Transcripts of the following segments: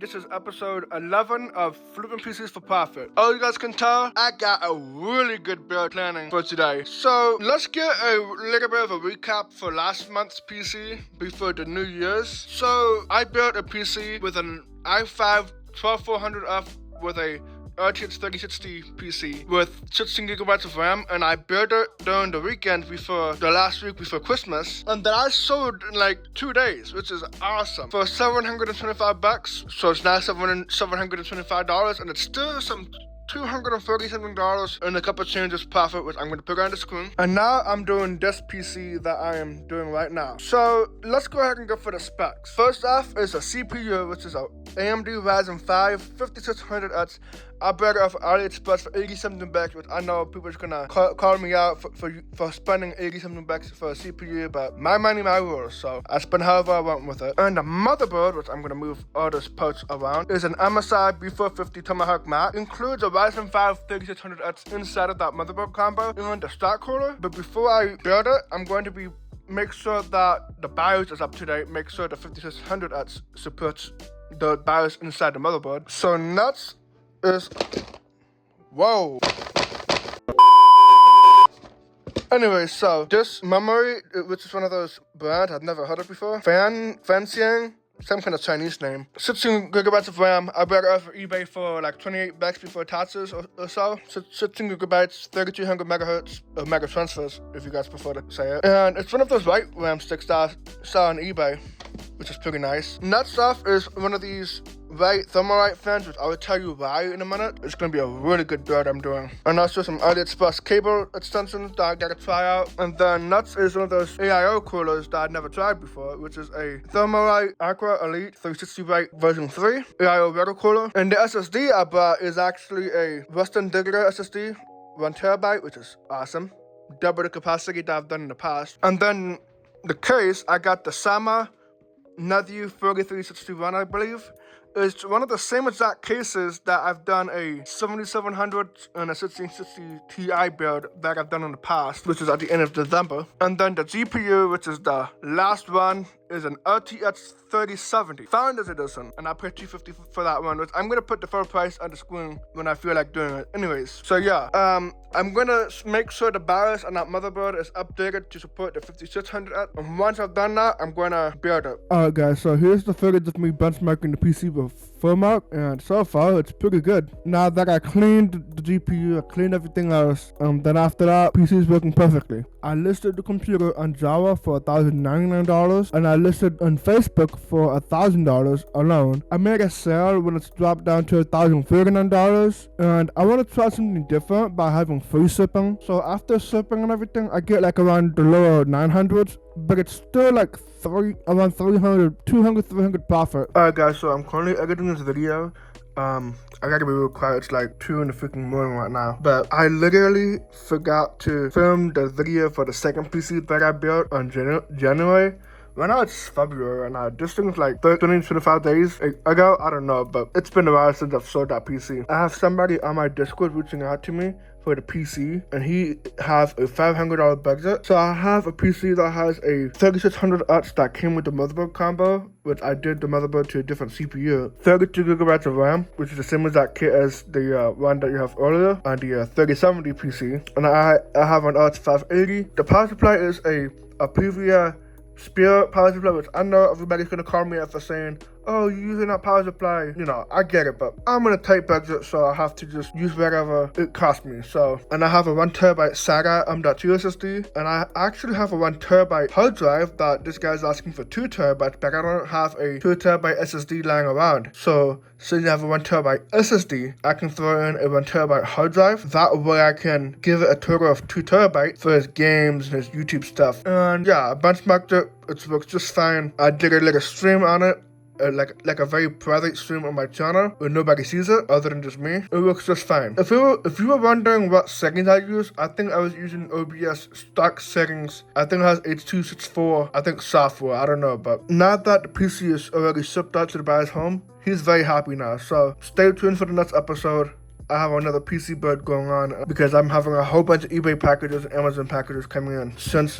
This is episode 11 of Flipping PCs for Profit. Oh, you guys can tell, I got a really good build planning for today. So let's get a little bit of a recap for last month's PC before the New Year's. So I built a PC with an i5 12400F with a RTX 3060 PC with 16GB of RAM, and I built it during the weekend before the last week before Christmas, and then I sold in like 2 days, which is awesome, for $725. So it's now $725, and it's still some $230 and a couple changes profit, which I'm going to put on the screen. And now I'm doing this PC that I am doing right now. So let's go ahead and go for the specs. First off is a CPU, which is a AMD Ryzen 5 5600X. I bought it off AliExpress for 80-something bucks, which I know people are gonna call me out for spending 80-something bucks for a CPU, but my money, my rules, so I spent however I want with it. And the motherboard, which I'm gonna move all those parts around, is an MSI B450 Tomahawk Mac. Includes a Ryzen 5 3600X inside of that motherboard combo and the stock cooler. But before I build it, I'm going to make sure that the BIOS is up to date, make sure the 5600X supports the BIOS inside the motherboard. So next is, whoa. Anyway, so this memory, which is one of those brands I've never heard of before, Fanxiang, some kind of Chinese name. 16GB of RAM. I bought it off of eBay for like 28 bucks before taxes or so. 16GB, 3200 megahertz of mega transfers, if you guys prefer to say it. And it's one of those white RAM sticks that I saw on eBay, which is pretty nice. Next off is one of these white thermalite fans, which I will tell you why in a minute. It's gonna be a really good build I'm doing. And also some AliExpress cable extensions that I gotta try out. And then next is one of those AIO coolers that I'd never tried before, which is a Thermalite Aqua Elite 360 Byte version 3 AIO water cooler. And the SSD I bought is actually a Western Digital SSD, 1TB, which is awesome. Double the capacity that I've done in the past. And then the case, I got the Sama Nethu 3361, I believe. It's one of the same exact cases that I've done a 7700 and a 1660 Ti build that I've done in the past, which is at the end of December. And then the GPU, which is the last one, is an RTX 3070 Founders Edition, and I paid $250 for that one, which I'm gonna put the full price on the screen when I feel like doing it. Anyways, so yeah, I'm gonna make sure the BIOS on that motherboard is updated to support the 5600X, and once I've done that, I'm gonna build it. Alright guys, so here's the footage of me benchmarking the PC with Firmark, and so far it's pretty good. Now that I cleaned the GPU, I cleaned everything else, then after that, PC is working perfectly. I listed the computer on Java for $1,099, and I listed on Facebook for $1,000 alone. I made a sale when it's dropped down to $1,039, and I want to try something different by having free shipping. So after shipping and everything, I get like around the lower 900s, but it's still like around 300 profit. Alright guys, so I'm currently editing this video. I gotta be real quiet, it's like 2 in the freaking morning right now. But I literally forgot to film the video for the second PC that I built on January. Right now it's February right now. This thing's like 25 days ago, I don't know, but it's been a while since I've sold that PC. I have somebody on my Discord reaching out to me for the PC, and he has a $500 budget. So I have a PC that has a 3600X that came with the motherboard combo, which I did the motherboard to a different CPU. 32GB of RAM, which is the same exact kit as the one that you have earlier on the 3070 PC. And I have an RX 580. The power supply is a Previa Spirit power supply, which I know everybody's gonna call me out for saying, oh, you're using that power supply. You know, I get it, but I'm in a tight budget, so I have to just use whatever it costs me. So, and I have a 1TB SATA M.2 SSD, and I actually have a 1TB hard drive that this guy's asking for 2TB, but I don't have a 2TB SSD lying around. So, since I have a 1TB SSD, I can throw in a 1TB hard drive. That way I can give it a total of 2TB for his games and his YouTube stuff. And yeah, I benchmarked it. It works just fine. I did a little stream on it. Like a very private stream on my channel where nobody sees it other than just me. It works just fine. If you were wondering what settings I use, I think I was using OBS stock settings. I think it has H.264, I think software, I don't know, but now that the PC is already shipped out to the buyer's home, he's very happy now. So stay tuned for the next episode. I have another PC build going on because I'm having a whole bunch of eBay packages and Amazon packages coming in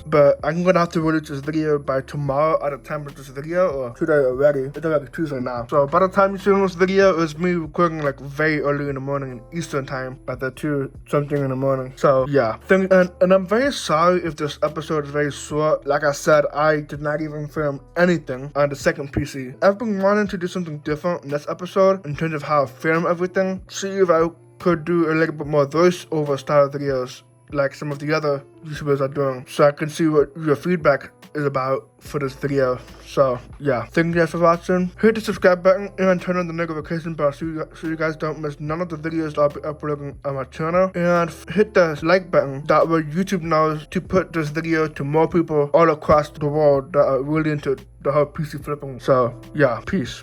but I'm gonna have to release this video by tomorrow at the time of this video, or today already. It's already Tuesday now. So by the time you see this video, it's me recording like very early in the morning Eastern time, at the 2 something in the morning. So yeah, and I'm very sorry if this episode is very short. Like I said, I did not even film anything on the second PC. I've been wanting to do something different in this episode in terms of how I film everything. See if I could do a little bit more voiceover style videos like some of the other YouTubers are doing, so I can see what your feedback is about for this video. So yeah, thank you guys for watching. Hit the subscribe button and turn on the notification bell so you guys don't miss none of the videos I'll be uploading on my channel. And hit the like button, that way YouTube knows to put this video to more people all across the world that are really into the whole PC flipping. So yeah, peace.